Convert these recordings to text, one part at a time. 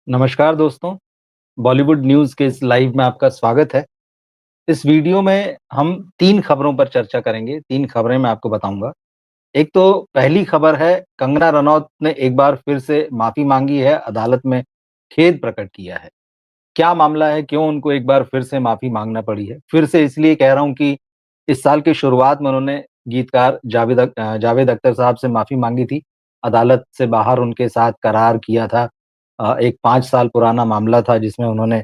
नमस्कार दोस्तों, बॉलीवुड न्यूज़ के इस लाइव में आपका स्वागत है। इस वीडियो में हम 3 खबरों पर चर्चा करेंगे, 3 खबरें मैं आपको बताऊँगा। एक तो पहली खबर है, कंगना रनौत ने एक बार फिर से माफ़ी माँगी है, अदालत में खेद प्रकट किया है। क्या मामला है, क्यों उनको एक बार फिर से माफ़ी माँगना पड़ी है? फिर से इसलिए कह रहा हूँ कि इस साल की शुरुआत में उन्होंने गीतकार जावेद अख्तर साहब से माफ़ी माँगी थी। अदालत से बाहर उनके साथ करार किया था। एक 5 साल पुराना मामला था जिसमें उन्होंने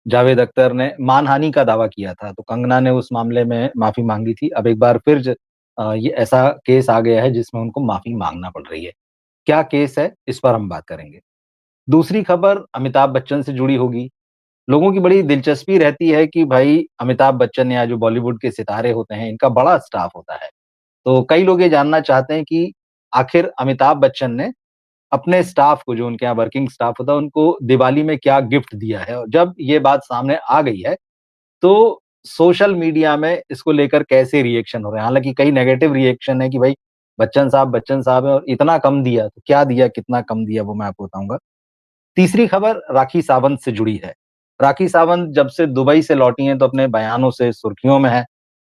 जावेद अख्तर ने मानहानि का दावा किया था, तो कंगना ने उस मामले में माफ़ी माँगी थी। अब एक बार फिर ये ऐसा केस आ गया है जिसमें उनको माफ़ी माँगना पड़ रही है। क्या केस है, इस पर हम बात करेंगे। दूसरी खबर अमिताभ बच्चन से जुड़ी होगी। लोगों की बड़ी दिलचस्पी रहती है कि भाई अमिताभ बच्चन या जो बॉलीवुड के सितारे होते हैं, इनका बड़ा स्टाफ होता है। तो कई लोग ये जानना चाहते हैं कि आखिर अमिताभ बच्चन ने अपने स्टाफ को, जो उनके यहाँ वर्किंग स्टाफ होता है, उनको दिवाली में क्या गिफ्ट दिया है? और जब ये बात सामने आ गई है, तो सोशल मीडिया में इसको लेकर कैसे रिएक्शन हो रहे हैं? हालाँकि कई नेगेटिव रिएक्शन है कि भाई बच्चन साहब है और इतना कम दिया, तो क्या दिया, कितना कम दिया, वो मैं आपको बताऊँगा। तीसरी खबर राखी सावंत से जुड़ी है। राखी सावंत जब से दुबई से लौटी हैं, तो अपने बयानों से सुर्खियों में हैं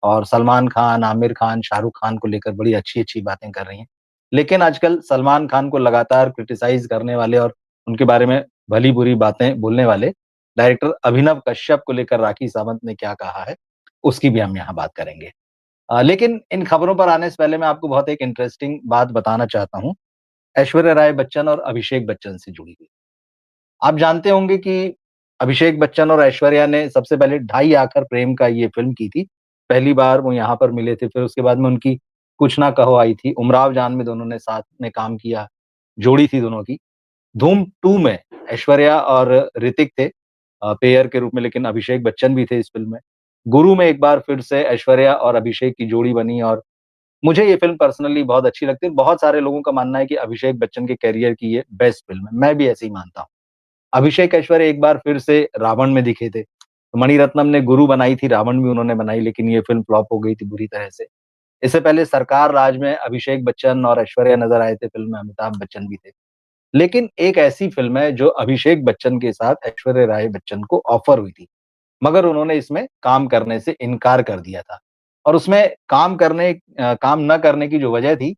और सलमान खान, आमिर खान, शाहरुख खान को लेकर बड़ी अच्छी-अच्छी बातें कर रही हैं। लेकिन आजकल सलमान खान को लगातार क्रिटिसाइज़ करने वाले और उनके बारे में भली-बुरी बातें बोलने वाले डायरेक्टर अभिनव कश्यप को लेकर राखी सावंत ने क्या कहा है, उसकी भी हम यहाँ बात करेंगे। लेकिन इन खबरों पर आने से पहले मैं आपको बहुत एक इंटरेस्टिंग बात बताना चाहता हूँ, ऐश्वर्या राय बच्चन और अभिषेक बच्चन से जुड़ी हुई। आप जानते होंगे कि अभिषेक बच्चन और ऐश्वर्या ने सबसे पहले ढाई आकर प्रेम का ये फ़िल्म की थी। पहली बार वो यहाँ पर मिले थे, फिर उसके बाद में उनकी कुछ ना कहो आई थी। उमराव जान में दोनों ने साथ में काम किया, जोड़ी थी दोनों की। धूम 2 में ऐश्वर्या और ऋतिक थे पेयर के रूप में, लेकिन अभिषेक बच्चन भी थे इस फ़िल्म में। गुरु में एक बार फिर से ऐश्वर्या और अभिषेक की जोड़ी बनी और मुझे ये फ़िल्म पर्सनली बहुत अच्छी लगती है। बहुत सारे लोगों का मानना है कि अभिषेक बच्चन के करियर की ये बेस्ट फ़िल्म है। मैं भी ऐसे ही मानता हूँ। अभिषेक ऐश्वर्या एक बार फिर से रावण में दिखे थे। मणिरत्नम ने गुरु बनाई थी, रावण भी उन्होंने बनाई, लेकिन ये फ़िल्म फ्लॉप हो गई थी बुरी तरह से। इससे पहले सरकार राज में अभिषेक बच्चन और ऐश्वर्या नज़र आए थे, फ़िल्म में अमिताभ बच्चन भी थे। लेकिन एक ऐसी फ़िल्म है जो अभिषेक बच्चन के साथ ऐश्वर्या राय बच्चन को ऑफ़र हुई थी, मगर उन्होंने इसमें काम करने से इनकार कर दिया था। और उसमें काम न करने की जो वजह थी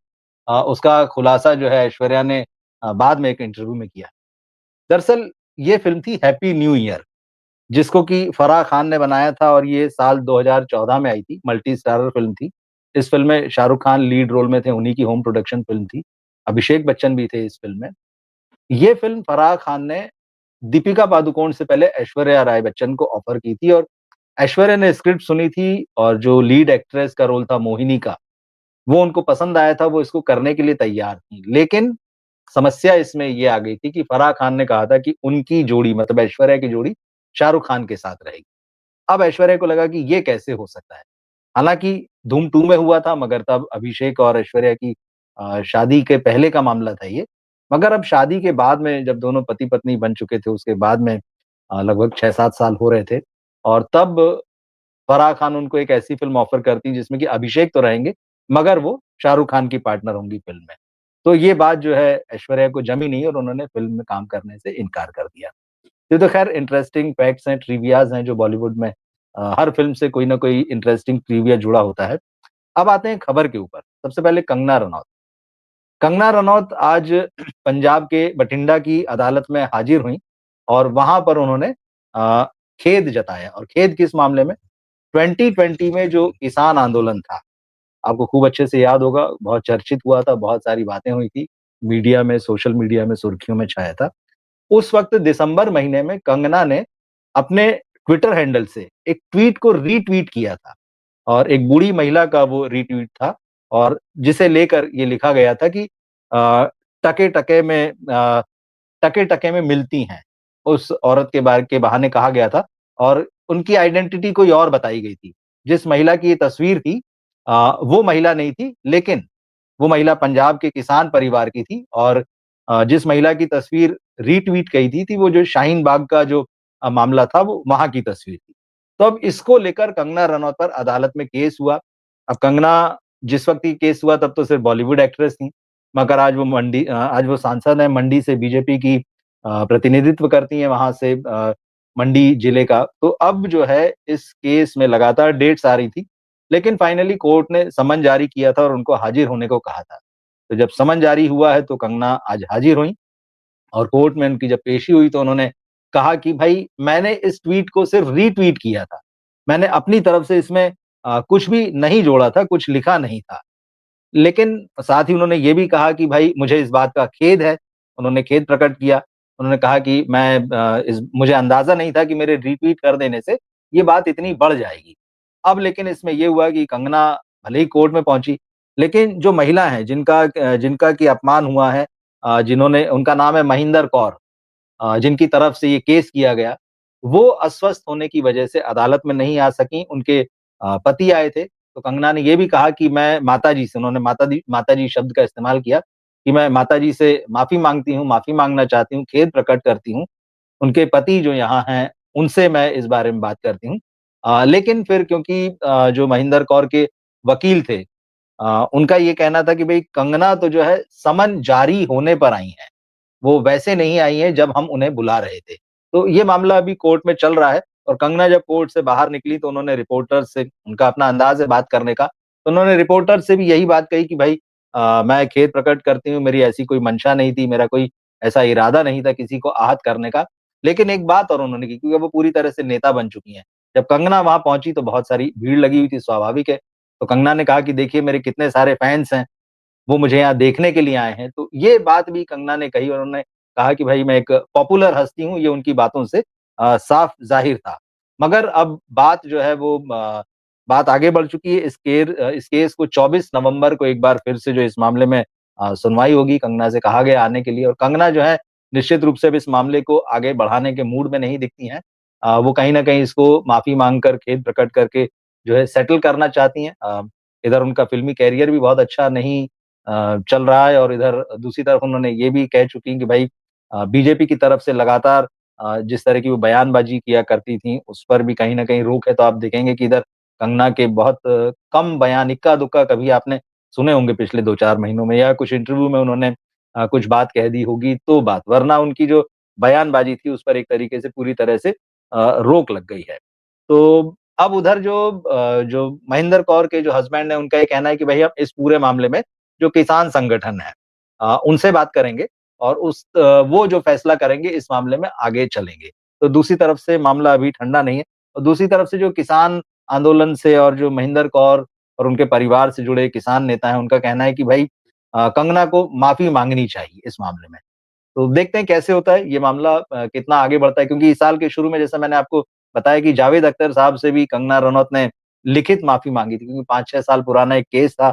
उसका खुलासा जो है ऐश्वर्या ने बाद में एक इंटरव्यू में किया। दरअसल ये फ़िल्म थी हैप्पी न्यू ईयर, जिसको कि फराह खान ने बनाया था और ये साल 2014 में आई थी, मल्टी स्टारर फ़िल्म थी। इस फ़िल्म में शाहरुख खान लीड रोल में थे, उन्हीं की होम प्रोडक्शन फ़िल्म थी। अभिषेक बच्चन भी थे इस फ़िल्म में। ये फ़िल्म फराह खान ने दीपिका पादुकोण से पहले ऐश्वर्या राय बच्चन को ऑफ़र की थी और ऐश्वर्या ने स्क्रिप्ट सुनी थी और जो लीड एक्ट्रेस का रोल था मोहिनी का, वो उनको पसंद आया था, वो इसको करने के लिए तैयार थी। लेकिन समस्या इसमें ये आ गई थी कि फराह खान ने कहा था कि उनकी जोड़ी मतलब ऐश्वर्या की जोड़ी शाहरुख खान के साथ रहेगी। अब ऐश्वर्या को लगा कि ये कैसे हो सकता है? हालाँकि धूम 2 में हुआ था मगर तब अभिषेक और ऐश्वर्या की शादी के पहले का मामला था ये। मगर अब शादी के बाद में जब दोनों पति-पत्नी बन चुके थे, उसके बाद में लगभग 6-7 साल हो रहे थे और तब फराह खान उनको एक ऐसी फ़िल्म ऑफ़र करती हैं जिसमें कि अभिषेक तो रहेंगे, मगर वो शाहरुख खान की पार्टनर होंगी फ़िल्म में। तो ये बात जो है ऐश्वर्या को जमी नहीं और उन्होंने फ़िल्म में काम करने से इनकार कर दिया। ये तो ख़ैर इंटरेस्टिंग फैक्ट्स हैं, ट्रिवियाज़ हैं जो बॉलीवुड में हर फ़िल्म से कोई न कोई इंटरेस्टिंग ट्रिविया जुड़ा होता है। अब आते हैं खबर के ऊपर। सबसे पहले कंगना रनौत। कंगना रनौत आज पंजाब के बठिंडा की अदालत में हाज़िर हुईं और वहाँ पर उन्होंने अ, खेद जताया और खेद किस मामले में? 2020 में जो किसान आंदोलन था, आपको खूब अच्छे से याद होगा, बहुत चर्चित हुआ था, बहुत सारी बातें हुई थी, मीडिया में, सोशल मीडिया में सुर्खियों में छाया था। उस वक़्त दिसंबर महीने में कंगना ने अपने ट्विटर हैंडल से एक ट्वीट को रीट्वीट किया था और एक बूढ़ी महिला का वो रीट्वीट था और जिसे लेकर ये लिखा गया था कि अ, टके-टके में टके-टके में मिलती हैं। उस औरत के बहाने कहा गया था और उनकी आइडेंटिटी कोई और बताई गई थी। जिस महिला की ये तस्वीर थी वो महिला नहीं थी, लेकिन वो महिला पंजाब के किसान परिवार की थी और जिस महिला की तस्वीर रीट्वीट की थी वो जो शाहीन बाग का जो मामला था वो वहाँ की तस्वीर थी। तो अब इसको लेकर कंगना रनौत पर अदालत में केस हुआ। अब कंगना जिस वक़्त ये केस हुआ तब तो सिर्फ़ बॉलीवुड एक्ट्रेस थी, मगर आज वो सांसद हैं, मंडी से बीजेपी की प्रतिनिधित्व करती हैं वहाँ से मंडी जिले का। तो अब जो है इस केस में लगातार डेट्स आ रही थी, लेकिन फाइनली कोर्ट ने समन जारी किया था और उनको हाज़िर होने को कहा था। तो जब समन जारी हुआ है तो कंगना आज हाज़िर हुईं और कोर्ट में उनकी जब पेशी हुई तो उन्होंने कहा कि भई मैंने इस ट्वीट को सिर्फ़ रीट्वीट किया था। मैंने अपनी तरफ से इसमें कुछ भी नहीं जोड़ा था, कुछ लिखा नहीं था। लेकिन साथ ही उन्होंने ये भी कहा कि भाई मुझे इस बात का खेद है। उन्होंने खेद प्रकट किया। उन्होंने कहा कि मैं इस मुझे अंदाज़ा नहीं था कि मेरे रीट्वीट कर देने से ये बात इतनी बढ़ जाएगी। अब लेकिन इसमें ये हुआ कि कंगना भले ही कोर्ट में पहुँची, लेकिन जो महिला हैं जिनका कि अपमान हुआ है जिन्होंने उनका नाम है महिंदर कौर जिनकी तरफ से ये केस किया गया, वो अस्वस्थ होने की वजह से अदालत में नहीं आ सकीं, उनके पति आए थे। तो कंगना ने ये भी कहा कि मैं माताजी से उन्होंने माताजी शब्द का इस्तेमाल किया कि मैं माताजी से माफ़ी माँगती हूँ, माफ़ी माँगना चाहती हूँ, खेद प्रकट करती हूँ। उनके पति जो यहाँ हैं, उनसे मैं इस बारे में बात करती हूँ। लेकिन फिर क्योंकि जो महिंदर कौर के वकील थे उनका ये कहना था कि भई कंगना तो जो है समन जारी होने पर आई हैं। वो वैसे नहीं आई हैं जब हम उन्हें बुला रहे थे। तो ये मामला अभी कोर्ट में चल रहा है और कंगना जब कोर्ट से बाहर निकली तो उन्होंने रिपोर्टर से उनका अपना अंदाज़ है बात करने का, तो उन्होंने रिपोर्टर से भी यही बात कही कि भाई मैं खेद प्रकट करती हूँ, मेरी ऐसी कोई मंशा नहीं थी, मेरा कोई ऐसा इरादा नहीं था किसी को आहत करने का। लेकिन एक बात और उन्होंने की क्योंकि वो पूरी तरह से नेता बन चुकी हैं। जब कंगना वहाँ पहुँची तो बहुत सारी भीड़ लगी हुई थी, स्वाभाविक है। तो कंगना ने कहा कि देखिए मेरे कितने सारे फैन्स हैं। वो मुझे यहाँ देखने के लिए आए हैं। तो ये बात भी कंगना ने कही और उन्होंने कहा कि भाई मैं एक पॉपुलर हस्ती हूँ, ये उनकी बातों से साफ ज़ाहिर था। मगर अब बात जो है वो बात आगे बढ़ चुकी है। इस केस को 24 नवंबर को एक बार फिर से जो इस मामले में सुनवाई होगी, कंगना से कहा गया आने के लिए और कंगना जो है निश्चित रूप से अब इस मामले को आगे बढ़ाने के मूड में नहीं दिखती हैं। वो कहीं न कहीं इसको माफ़ी माँग कर, खेद प्रकट करके जो है सेटल करना चाहती हैं। इधर उनका फ़िल्मी करियर भी बहुत अच्छा नहीं चल रहा है और इधर दूसरी तरफ उन्होंने ये भी कह चुकी हैं कि भाई बीजेपी की तरफ से लगातार जिस तरह की वो बयानबाज़ी किया करती थीं, उस पर भी कहीं न कहीं रोक है। तो आप देखेंगे कि इधर कंगना के बहुत कम बयान इक्का-दुक्का कभी आपने सुने होंगे पिछले 2-4 महीनों में या कुछ इंटरव्यू में उन्होंने कुछ बात कह दी होगी तो बात, वरना उनकी जो बयानबाज़ी थी उस पर एक तरीके से पूरी तरह से रोक लग गई है। तो अब उधर जो महेंद्र कौर के जो हस्बैंड हैं, उनका ये कहना है कि भई अब इस पूरे मामले में जो किसान संगठन है उनसे बात करेंगे और वो जो फैसला करेंगे इस मामले में आगे चलेंगे। तो दूसरी तरफ से मामला अभी ठंडा नहीं है और दूसरी तरफ से जो किसान आंदोलन से और जो महेंद्र कौर और उनके परिवार से जुड़े किसान नेता हैं, उनका कहना है कि भई कंगना को माफ़ी माँगनी चाहिए इस मामले में। तो देखते हैं कैसे होता है ये मामला कितना आगे बढ़ता है क्योंकि इस साल के शुरू में जैसा मैंने आपको बताया कि जावेद अख्तर साहब से भी कंगना रनौत ने लिखित माफ़ी माँगी थी क्योंकि 5-6 साल पुराना एक केस था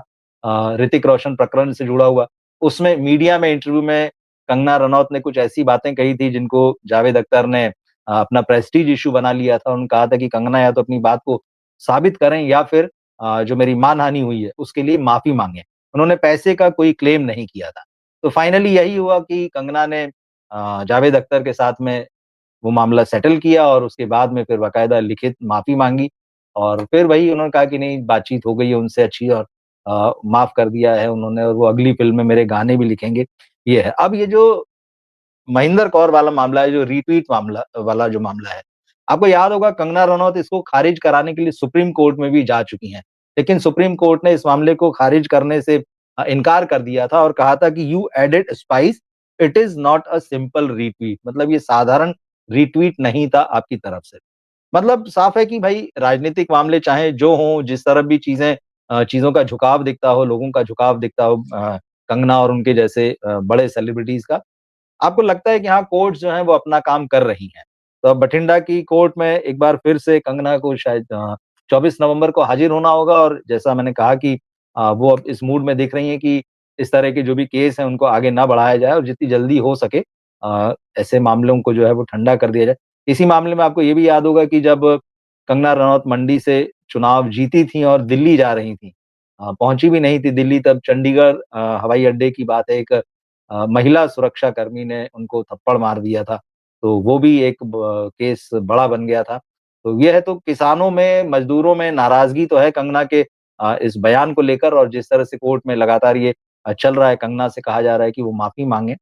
ऋतिक रोशन प्रकरण से जुड़ा हुआ। उसमें मीडिया में इंटरव्यू में कंगना रनौत ने कुछ ऐसी बातें कही थी जिनको जावेद अख्तर ने अपना प्रेस्टीज इश्यू बना लिया था। उन्होंने कहा था कि कंगना या तो अपनी बात को साबित करें या फिर जो मेरी मानहानि हुई है उसके लिए माफ़ी माँगे। उन्होंने पैसे का कोई क्लेम नहीं किया था। तो फाइनली यही हुआ कि कंगना ने जावेद अख्तर के साथ में वो मामला सेटल किया और उसके बाद में फिर बाकायदा लिखित माफ़ी माँगी और फिर वही उन्होंने कहा कि नहीं बातचीत हो गई है उनसे अच्छी और माफ़ कर दिया है उन्होंने और वो अगली फ़िल्म में मेरे गाने भी लिखेंगे, ये है। अब ये जो महेंद्र कौर वाला मामला है, जो रीट्वीट मामला वाला जो मामला है, आपको याद होगा कंगना रनौत इसको खारिज कराने के लिए सुप्रीम कोर्ट में भी जा चुकी हैं। लेकिन सुप्रीम कोर्ट ने इस मामले को खारिज करने से इनकार कर दिया था और कहा था कि you added spice, it is not a simple retweet मतलब ये साधारण रीट्वीट नहीं था आपकी तरफ से। मतलब साफ है कि भाई राजनीतिक मामले चाहे जो हों, जिस तरफ भी चीज़ों का झुकाव दिखता हो, लोगों का झुकाव दिखता हो कंगना और उनके जैसे बड़े सेलिब्रिटीज़ का, आपको लगता है कि हाँ, कोर्ट्स जो हैं वो अपना काम कर रही हैं। तो अब बठिंडा की कोर्ट में एक बार फिर से कंगना को शायद 24 नवंबर को हाज़िर होना होगा और जैसा मैंने कहा कि वो अब इस मूड में दिख रही हैं कि इस तरह के जो भी केस हैं उनको आगे ना बढ़ाया जाए और जितनी जल्दी हो सके ऐसे मामलों को जो है वो ठंडा कर दिया जाए। इसी मामले में आपको ये भी याद होगा कि जब कंगना रनौत मंडी से चुनाव जीती थीं और दिल्ली जा रही थीं पहुँची भी नहीं थी दिल्ली तब चंडीगढ़ हवाई अड्डे की बात है एक महिला सुरक्षा कर्मी ने उनको थप्पड़ मार दिया था। तो वो भी एक केस बड़ा बन गया था। तो ये है तो किसानों में, मज़दूरों में नाराज़गी तो है कंगना के इस बयान को लेकर और जिस तरह से कोर्ट में लगातार ये चल रहा है, कंगना से कहा जा रहा है कि वो माफ़ी माँगे।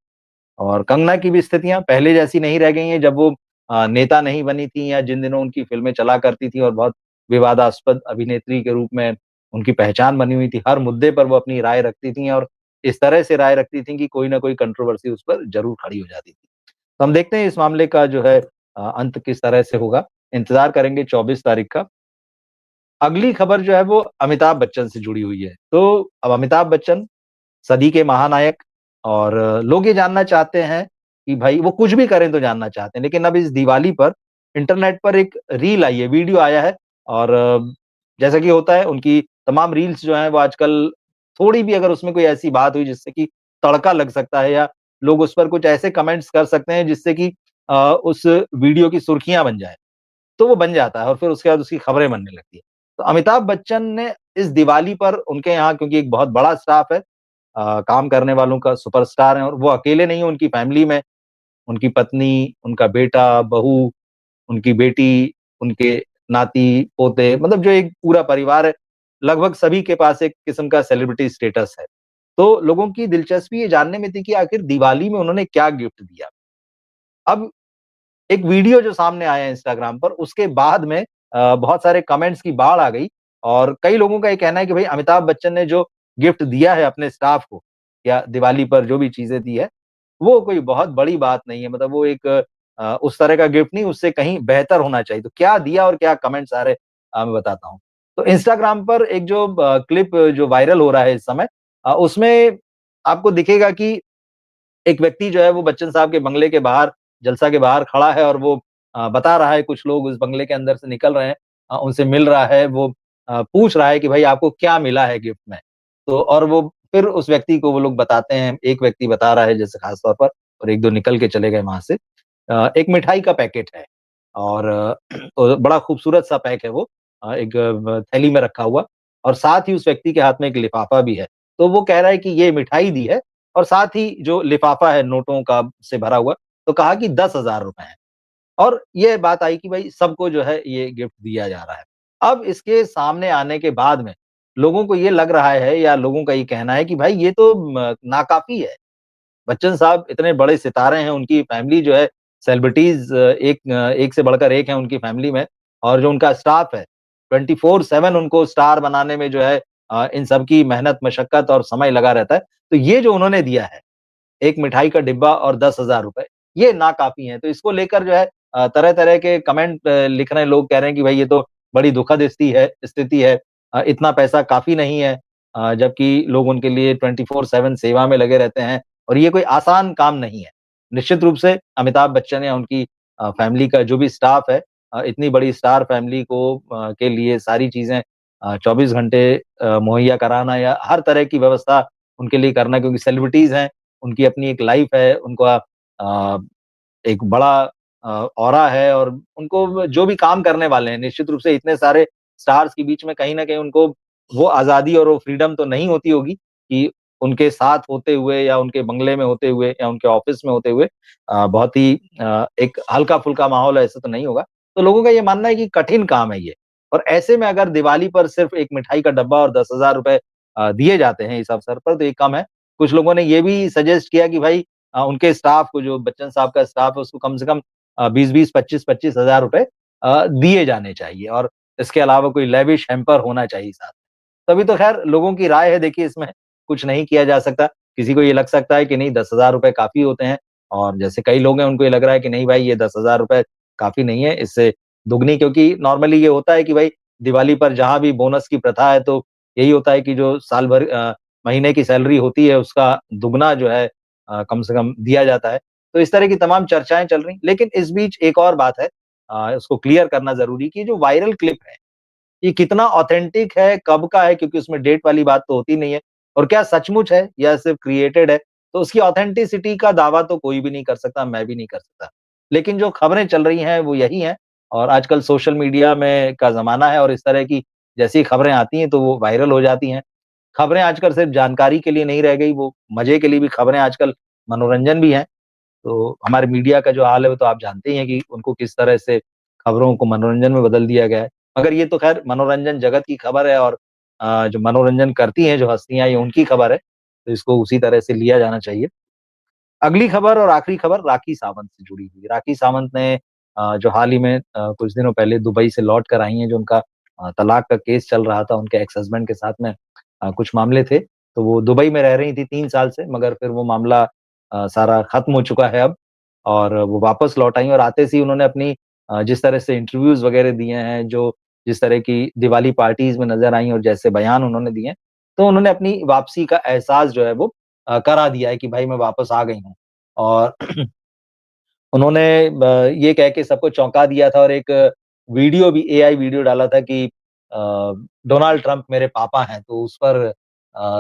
और कंगना की भी स्थितियाँ पहले जैसी नहीं रह गई हैं जब वो नेता नहीं बनी थी या जिन दिनों उनकी फ़िल्में चला करती थी और बहुत विवादास्पद अभिनेत्री के रूप में उनकी पहचान बनी हुई थी। हर मुद्दे पर वो अपनी राय रखती थीं और इस तरह से राय रखती थीं कि कोई न कोई कंट्रोवर्सी उस पर ज़रूर खड़ी हो जाती थी। तो हम देखते हैं इस मामले का जो है अंत किस तरह से होगा। इंतज़ार करेंगे 24 तारीख का। अगली खबर जो है वो अमिताभ बच्चन से जुड़ी हुई है। तो अब अमिताभ बच्चन सदी के महानायक और लोग ये जानना चाहते हैं कि भाई वो कुछ भी करें तो जानना चाहते हैं। लेकिन अब इस दिवाली पर इंटरनेट पर एक रील आई है, वीडियो आया है और जैसा कि होता है उनकी तमाम रील्स जो हैं वो आजकल थोड़ी भी अगर उसमें कोई ऐसी बात हुई जिससे कि तड़का लग सकता है या लोग उस पर कुछ ऐसे कमेंट्स कर सकते हैं जिससे कि उस वीडियो की सुर्खियाँ बन जाएँ। तो वो बन जाता है और फिर उसके बाद उसकी खबरें बनने लगती हैं। तो अमिताभ बच्चन ने इस दिवाली पर उनके यहाँ क्योंकि एक बहुत बड़ा स्टाफ है काम करने वालों का सुपरस्टार हैं और वो अकेले नहीं हैं, उनकी फैमिली में उनकी पत्नी, उनका बेटा, बहू, उनकी बेटी, उनके नाती-पोते मतलब जो एक पूरा परिवार है, लगभग सभी के पास एक किस्म का सेलिब्रिटी स्टेटस है। तो लोगों की दिलचस्पी ये जानने में थी कि आखिर दिवाली में उन्होंने क्या गिफ्ट दिया? अब एक वीडियो जो सामने आया है इंस्टाग्राम पर, उसके बाद में बहुत सारे कमेंट्स की बाढ़ आ गई और कई लोगों का ये कहना है कि भई अमिताभ बच्चन ने जो गिफ्ट दिया है अपने स्टाफ को या दिवाली पर जो भी चीज़ें दी है, वो कोई बहुत बड़ी बात नहीं है। मतलब वो एक उस तरह का गिफ्ट नहीं, उससे कहीं बेहतर होना चाहिए। तो क्या दिया और क्या कमेंट्स आ रहे मैं बताता हूँ। तो इंस्टाग्राम पर एक जो क्लिप जो वायरल हो रहा है इस समय उसमें आपको दिखेगा कि एक व्यक्ति जो है वो बच्चन साहब के बंगले के बाहर, जलसा के बाहर खड़ा है और वो बता रहा है कुछ लोग उस बंगले के अंदर से निकल रहे हैं उनसे मिल रहा है, वो पूछ रहा है कि भाई आपको क्या मिला है गिफ्ट में? तो और वो फिर उस व्यक्ति को वो लोग बताते हैं, एक व्यक्ति बता रहा है जैसे खास तौर पर और 1-2 निकल के चले गए वहाँ से। एक मिठाई का पैकेट है और बड़ा खूबसूरत-सा पैक है वो एक थैली में रखा हुआ और साथ ही उस व्यक्ति के हाथ में एक लिफाफा भी है। तो वो कह रहा है कि ये मिठाई दी है और साथ ही जो लिफाफा है नोटों का से भरा हुआ, तो कहा कि ₹10,000 हैं और ये बात आई कि भाई सबको जो है ये गिफ्ट दिया जा रहा है। अब इसके सामने आने के बाद में लोगों को ये लग रहा है या लोगों का ये कहना है कि भाई ये तो नाकाफ़ी है। बच्चन साहब इतने बड़े सितारे हैं, उनकी फैमिली जो है सेलिब्रिटीज़ एक से बढ़कर एक है उनकी फैमिली में और जो उनका स्टाफ है 24/7 उनको स्टार बनाने में जो है इन सब की मेहनत, मशक्कत और समय लगा रहता है। तो ये जो उन्होंने दिया है एक मिठाई का डिब्बा और ₹10,000 ये नाकाफ़ी हैं। तो इसको लेकर जो है तरह-तरह के कमेंट लिख रहे हैं लोग कह रहे हैं कि भाई ये तो बड़ी दुखद स्थिति है। इतना पैसा काफ़ी नहीं है जबकि लोग उनके लिए 24/7 सेवा में लगे रहते हैं और ये कोई आसान काम नहीं है। निश्चित रूप से अमिताभ बच्चन या उनकी फैमिली का जो भी स्टाफ है इतनी बड़ी स्टार फैमिली को के लिए सारी चीज़ें 24 घंटे मुहैया कराना या हर तरह की व्यवस्था उनके लिए करना क्योंकि सेलिब्रिटीज़ हैं उनकी अपनी एक लाइफ है, उनका अ, एक बड़ा ऑरा है और उनको जो भी काम करने वाले हैं, निश्चित रूप से इतने सारे स्टार्स के बीच में कहीं न कहीं उनको वो आज़ादी और वो फ्रीडम तो नहीं होती होगी कि उनके साथ होते हुए या उनके बंगले में होते हुए या उनके ऑफ़िस में होते हुए बहुत ही एक हल्का-फुल्का माहौल है, ऐसा तो नहीं होगा। तो लोगों का ये मानना है कि कठिन काम है ये और ऐसे में अगर दिवाली पर सिर्फ़ एक मिठाई का डब्बा और ₹10,000 दिए जाते हैं इस अवसर पर, तो ये कम है। कुछ लोगों ने ये भी सजेस्ट किया कि भाई उनके स्टाफ को जो बच्चन साहब का स्टाफ है उसको कम से कम 20-20, 25-25 हज़ार रुपए दिए जाने चाहिए और इसके अलावा कोई लेविश हैम्पर होना चाहिए साथ में। तभी तो ख़ैर लोगों की राय है देखिए इसमें कुछ नहीं किया जा सकता। किसी को ये लग सकता है कि नहीं 10,000 रुपए काफ़ी होते हैं और जैसे कई लोग हैं उनको ये लग रहा है कि नहीं भाई ये 10,000 रुपए काफ़ी नहीं है, इससे दुगनी क्योंकि नॉर्मली ये होता है कि भाई दिवाली पर जहाँ भी बोनस की प्रथा है तो यही होता है कि जो साल भर महीने की सैलरी होती है उसका दुगना जो है कम से कम दिया जाता है। तो इस तरह की तमाम चर्चाएँ चल रही। लेकिन इस बीच एक और बात है उसको क्लियर करना ज़रूरी कि ये जो वायरल क्लिप है, ये कितना ऑथेंटिक है, कब का है क्योंकि उसमें डेट वाली बात तो होती नहीं है और क्या सचमुच है या सिर्फ़ क्रिएटेड है, तो उसकी ऑथेंटिसिटी का दावा तो कोई भी नहीं कर सकता, मैं भी नहीं कर सकता। लेकिन जो खबरें चल रही हैं वो यही हैं और आजकल सोशल मीडिया में का ज़माना है और इस तरह की जैसी खबरें आती हैं तो वो वायरल हो जाती हैं। खबरें आजकल सिर्फ़ जानकारी के लिए नहीं रह गई, वो मज़े के लिए भी खबरें आजकल मनोरंजन भी हैं। तो हमारे मीडिया का जो हाल है वो तो आप जानते ही हैं कि उनको किस तरह से खबरों को मनोरंजन में बदल दिया गया है। मगर ये तो ख़ैर मनोरंजन जगत की खबर है और जो मनोरंजन करती हैं जो हस्तियाँ ये उनकी खबर है, तो इसको उसी तरह से लिया जाना चाहिए। अगली खबर और आखिरी खबर राखी सावंत से जुड़ी हुई है। राखी सावंत ने जो हाल ही में कुछ दिनों पहले दुबई से लौट कर आई हैं, जो उनका तलाक का केस चल रहा था, उनके एक्स हस्बैंड के साथ में कुछ मामले थे, तो वो दुबई में रह रही थी 3 साल से, मगर फिर वो मामला सारा खत्म हो चुका है अब और वो वापस लौट आई और आते से ही उन्होंने अपनी जिस तरह से इंटरव्यूज़ वगैरह दिए हैं, जो जिस तरह की दिवाली पार्टीज़ में नज़र आई और जैसे बयान उन्होंने दिए हैं, तो उन्होंने अपनी वापसी का एहसास जो है वो करा दिया है कि भाई मैं वापस आ गई हूँ। और उन्होंने ये कह के सबको चौंका दिया था और एक वीडियो भी एआई वीडियो डाला था कि डोनाल्ड ट्रम्प मेरे पापा हैं, तो उस पर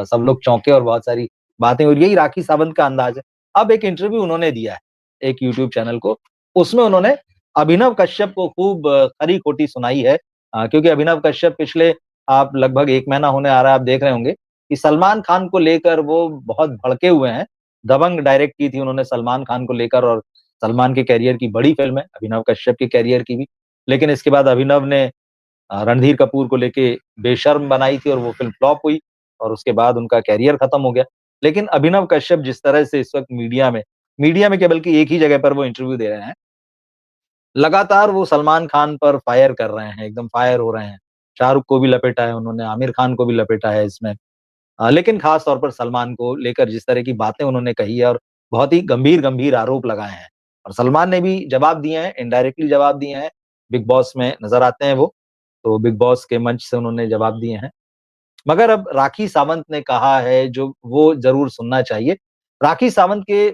सब लोग चौंके और बहुत सारी बातें और यही राखी सावंत का अंदाज़ है। अब एक इंटरव्यू उन्होंने दिया है, एक यूट्यूब चैनल को, उसमें उन्होंने अभिनव कश्यप को खूब खरी-खोटी सुनाई है क्योंकि अभिनव कश्यप पिछले आप लगभग 1 महीना होने आ रहा है, आप देख रहे होंगे कि सलमान खान को लेकर वो बहुत भड़के हुए हैं। दबंग डायरेक्ट की थी उन्होंने सलमान खान को लेकर और सलमान के करियर की बड़ी फ़िल्म है, अभिनव कश्यप के करियर की भी। लेकिन इसके बाद अभिनव ने रणधीर कपूर को लेके बेशर्म बनाई थी और वो फ़िल्म फ्लॉप हुई और उसके बाद उनका करियर खत्म हो गया। लेकिन अभिनव कश्यप जिस तरह से इस वक़्त मीडिया में क्या बल्कि एक ही जगह पर वो इंटरव्यू दे रहे हैं। लगातार वो सलमान खान पर फायर कर रहे हैं, एकदम फायर हो रहे हैं। शाहरुख को भी लपेटा है उन्होंने, आमिर खान को भी लपेटा है इसमें। लेकिन ख़ास तौर पर सलमान को लेकर जिस तरह की बातें उन्होंने कही है और बहुत ही गंभीर-गंभीर आरोप लगाए हैं। और सलमान ने भी जवाब दिए हैं, इनडायरेक्टली जवाब दिए हैं। बिग बॉस में नज़र आते हैं वो, तो बिग बॉस के मंच से उन्होंने जवाब दिए हैं। मगर अब राखी सावंत ने कहा है जो वो ज़रूर सुनना चाहिए। राखी सावंत के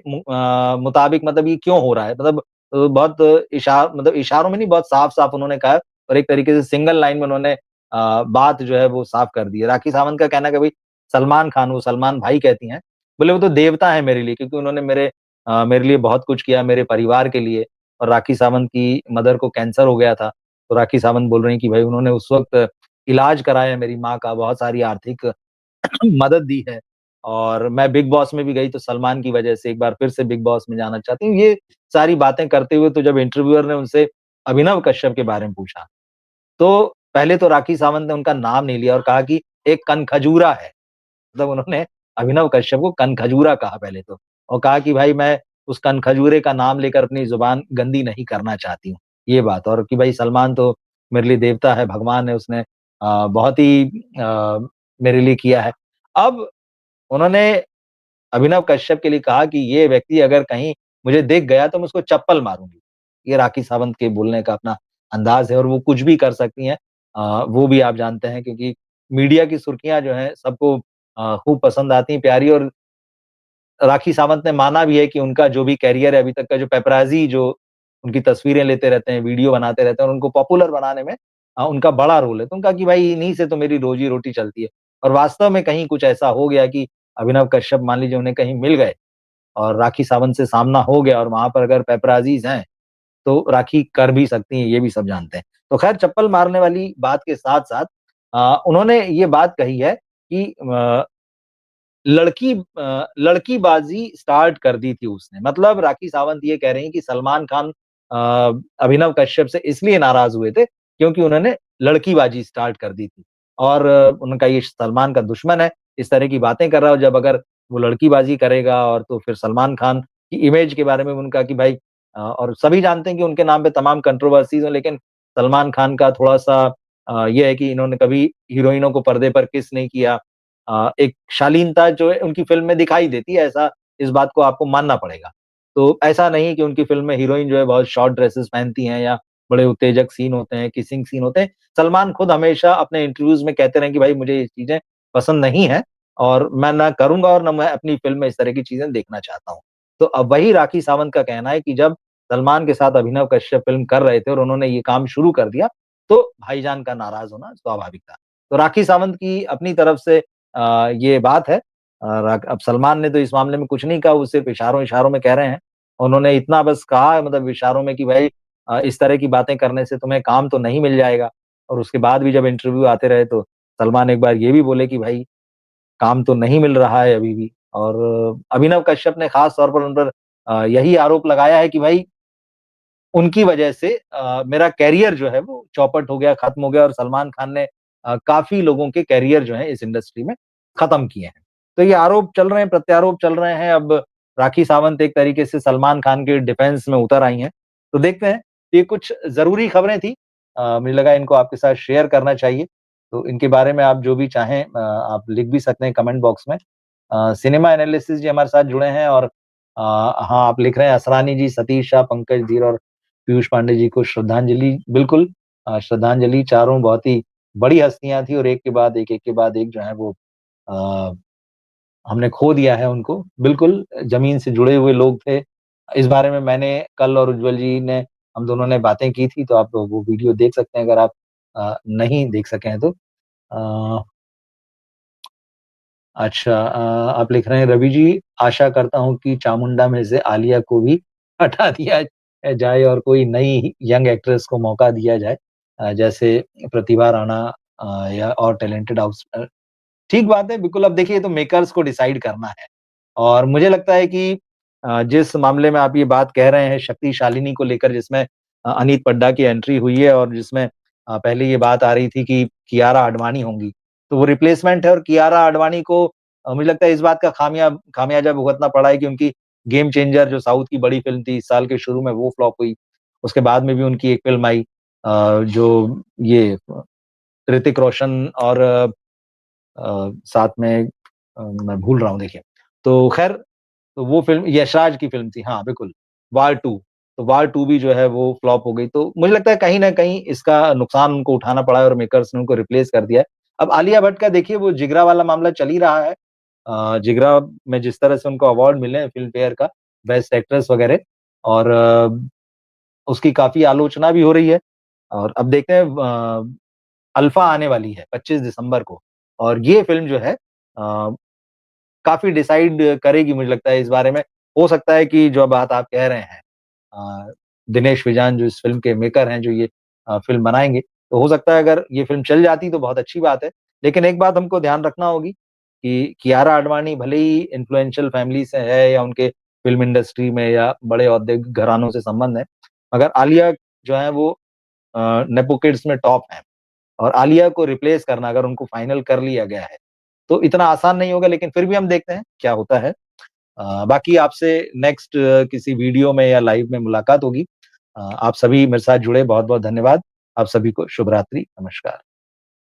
मुताबिक मतलब ये क्यों हो रहा है? मतलब बहुत मतलब इशारों में नहीं बहुत साफ-साफ उन्होंने कहा है और एक तरीके से सिंगल लाइन में उन्होंने बात जो है वो साफ कर दी है। राखी सावंत का कहना है कि भई सलमान खान वो सलमान भाई कहती हैं, बोले वो तो देवता है मेरे लिए क्योंकि उन्होंने मेरे लिए बहुत कुछ किया मेरे परिवार के लिए और राखी सावंत की मदर को कैंसर हो गया था। तो राखी सावंत बोल रही हैं कि भई उन्होंने उस वक़्त इलाज कराया मेरी माँ का, बहुत सारी आर्थिक मदद दी है और मैं बिग बॉस में भी गई तो सलमान की वजह से एक बार फिर से बिग बॉस में जाना चाहती हूँ। ये सारी बातें करते हुए तो जब इंटरव्यूअर ने उनसे अभिनव कश्यप के बारे में पूछा, तो पहले तो राखी सावंत ने उनका नाम नहीं लिया और कहा कि एक कनखजूरा है। मतलब उन्होंने अभिनव कश्यप को कनखजूरा कहा पहले तो और कहा कि भाई मैं उस कनखजूरे का नाम लेकर अपनी ज़ुबान गंदी नहीं करना चाहती हूँ, ये बात और कि भाई सलमान तो मेरे लिए देवता है, भगवान है, उसने बहुत ही मेरे लिए किया है। अब उन्होंने अभिनव कश्यप के लिए कहा कि ये व्यक्ति अगर कहीं मुझे दिख गया तो मैं उसको चप्पल मारूँगी। ये राखी सावंत के बोलने का अपना अंदाज़ है और वो कुछ भी कर सकती हैं। वो भी आप जानते हैं क्योंकि मीडिया की सुर्खियाँ जो हैं सबको खूब पसंद आती हैं, प्यारी और राखी सावंत ने माना भी है कि उनका जो भी करियर है अभी तक का जो पेपराज़ी जो उनकी तस्वीरें लेते रहते हैं, वीडियो बनाते रहते हैं और उनको पॉपुलर बनाने में उनका बड़ा रोल है। तो उनका कि भाई इन्हीं से तो मेरी रोज़ी-रोटी चलती है और वास्तव में कहीं कुछ ऐसा हो गया कि अभिनव कश्यप मान लीजिए उन्हें कहीं मिल गए और राखी सावंत से सामना हो गया और वहाँ पर अगर पेपराज़ीज़ हैं, तो राखी कर भी सकती हैं, ये भी सब जानते हैं। तो ख़ैर चप्पल मारने वाली बात के साथ-साथ उन्होंने ये बात कही है कि लड़कीबाज़ी स्टार्ट कर दी थी उसने। मतलब राखी सावंत ये कह रही हैं कि सलमान खान अभिनव कश्यप से इसलिए नाराज़ हुए थे, क्योंकि उन्होंने लड़कीबाज़ी स्टार्ट कर दी थी। और उनका ये सलमान का दुश्मन है, इस तरह की बातें कर रहा है और जब अगर वो लड़कीबाज़ी करेगा और तो फिर सलमान खान की इमेज के बारे में उनका कि भाई और सभी जानते हैं कि उनके नाम पे तमाम कंट्रोवर्सीज़ हैं, लेकिन सलमान खान का थोड़ा-सा ये है कि इन्होंने कभी हीरोइनों को पर्दे पर किस नहीं किया। एक शालीनता जो है उनकी फ़िल्म में दिखाई देती है, ऐसा इस बात को आपको मानना पड़ेगा। तो ऐसा नहीं कि उनकी फ़िल्म में हीरोइन जो है बहुत शॉर्ट ड्रेसेस पहनती हैं या बड़े उत्तेजक सीन होते हैं, किसिंग सीन होते हैं। सलमान खुद हमेशा अपने इंटरव्यूज़ में कहते रहे हैं कि भाई मुझे ये चीज़ें पसंद नहीं हैं और मैं ना करूँगा और ना मैं अपनी फ़िल्म में इस तरह की चीज़ें देखना चाहता हूँ। तो अब वही राखी सावंत का कहना है कि जब सलमान के साथ अभिनव कश्यप फ़िल्म कर रहे थे और उन्होंने ये काम शुरू कर दिया, तो भाईजान का नाराज़ होना स्वाभाविक था। तो राखी सावंत की अपनी तरफ से ये बात है। अब सलमान ने तो इस मामले में कुछ नहीं कहा, वो सिर्फ़ इशारों-इशारों में कह रहे हैं। उन्होंने इतना बस कहा है मतलब इशारों में कि भाई इस तरह की बातें करने से तुम्हें काम तो नहीं मिल जाएगा और उसके बाद भी जब इंटरव्यू आते रहे तो सलमान एक बार ये भी बोले कि भाई काम तो नहीं मिल रहा है अभी भी और अभिनव कश्यप ने ख़ास तौर पर उन पर यही आरोप लगाया है कि भाई उनकी वजह से मेरा करियर जो है वो चौपट हो गया, खत्म हो गया और सलमान खान ने काफ़ी लोगों के करियर जो हैं इस इंडस्ट्री में खत्म किए हैं। तो ये आरोप चल रहे हैं, प्रत्यारोप चल रहे हैं। अब राखी सावंत एक तरीके से सलमान खान के डिफेंस में उतर आई हैं। तो देखते हैं, ये कुछ ज़रूरी खबरें थी। मुझे लगा इनको आपके साथ शेयर करना चाहिए। तो इनके बारे में आप जो भी चाहें आप लिख भी सकते हैं कमेंट बॉक्स में। सिनेमा एनालिसिस जी हमारे साथ जुड़े हैं और हाँ, आप लिख रहे हैं असरानी जी, सतीश शाह, पंकज धीर और पीयूष पांडे जी को श्रद्धांजलि। बिल्कुल श्रद्धांजलि, चारों बहुत ही बड़ी हस्तियाँ थी और एक के बाद एक, एक के बाद एक जो है वो अ, हमने खो दिया है उनको। बिल्कुल, ज़मीन से जुड़े हुए लोग थे। इस बारे में मैंने कल और उज्ज्वल जी ने हम दोनों ने बातें की थी, तो आप वो वीडियो देख सकते हैं अगर आप नहीं देख सके हैं तो। अ अच्छा आप लिख रहे हैं रवि जी, आशा करता हूँ कि चामुंडा में से आलिया को भी हटा दिया जाए और कोई नई यंग एक्ट्रेस को मौका दिया जाए जैसे प्रतिभा राणा या और टैलेंटेड ठीक बात है, बिल्कुल अब देखिए ये तो मेकर्स को डिसाइड करना है और मुझे लगता है कि जिस मामले में आप ये बात कह रहे हैं शक्ति शालिनी को लेकर जिसमें अनीत पड्डा की एंट्री हुई है और जिसमें पहले ये बात आ रही थी कि कियारा आडवाणी होंगी, तो वो रिप्लेसमेंट है और कियारा आडवाणी को मुझे लगता है इस बात का खामियाजा भुगतना पड़ा है कि उनकी गेम चेंजर जो साउथ की बड़ी फ़िल्म थी, इस साल के शुरू में वो फ्लॉप हुई। उसके बाद में भी उनकी एक फ़िल्म आई जो ये ऋतिक रोशन और साथ में मैं भूल रहा हूँ देखिए। तो ख़ैर तो वो फ़िल्म यशराज की फ़िल्म थी हाँ, बिल्कुल, वार 2 तो वार 2 भी जो है वो फ्लॉप हो गई। तो मुझे लगता है कहीं न कहीं इसका नुकसान उनको उठाना पड़ा है और मेकर्स ने उनको रिप्लेस कर दिया है। अब आलिया भट्ट का देखिए वो जिगरा वाला मामला चल ही रहा है। जिगरा में जिस तरह से उनको अवार्ड मिले हैं फ़िल्म फेयर का, बेस्ट एक्ट्रेस वग़ैरह और उसकी काफ़ी आलोचना भी हो रही है और अब देखते हैं अल्फ़ा आने वाली है 25 दिसंबर को और ये फ़िल्म जो है काफ़ी डिसाइड करेगी मुझे लगता है इस बारे में। हो सकता है कि जो बात आप कह रहे हैं अ, दिनेश विजान जो इस फ़िल्म के मेकर हैं, जो ये फ़िल्म बनाएँगे, तो हो सकता है अगर ये फ़िल्म चल जाती तो बहुत अच्छी बात है। लेकिन एक बात हमको ध्यान रखना होगी कि कियारा आडवाणी भले ही इन्फ्लुएंशियल फैमिली से है या उनके फ़िल्म इंडस्ट्री में या बड़े औद्योगिक घरानों से संबंध है, मगर आलिया जो है वो नेपो किड्स में टॉप हैं और आलिया को रिप्लेस करना अगर उनको फाइनल कर लिया गया है, तो इतना आसान नहीं होगा लेकिन फिर भी हम देखते हैं क्या होता है। बाकी आपसे नेक्स्ट किसी वीडियो में या लाइव में मुलाकात होगी। आप सभी मेरे साथ जुड़े बहुत-बहुत धन्यवाद। आप सभी को शुभ रात्रि, नमस्कार।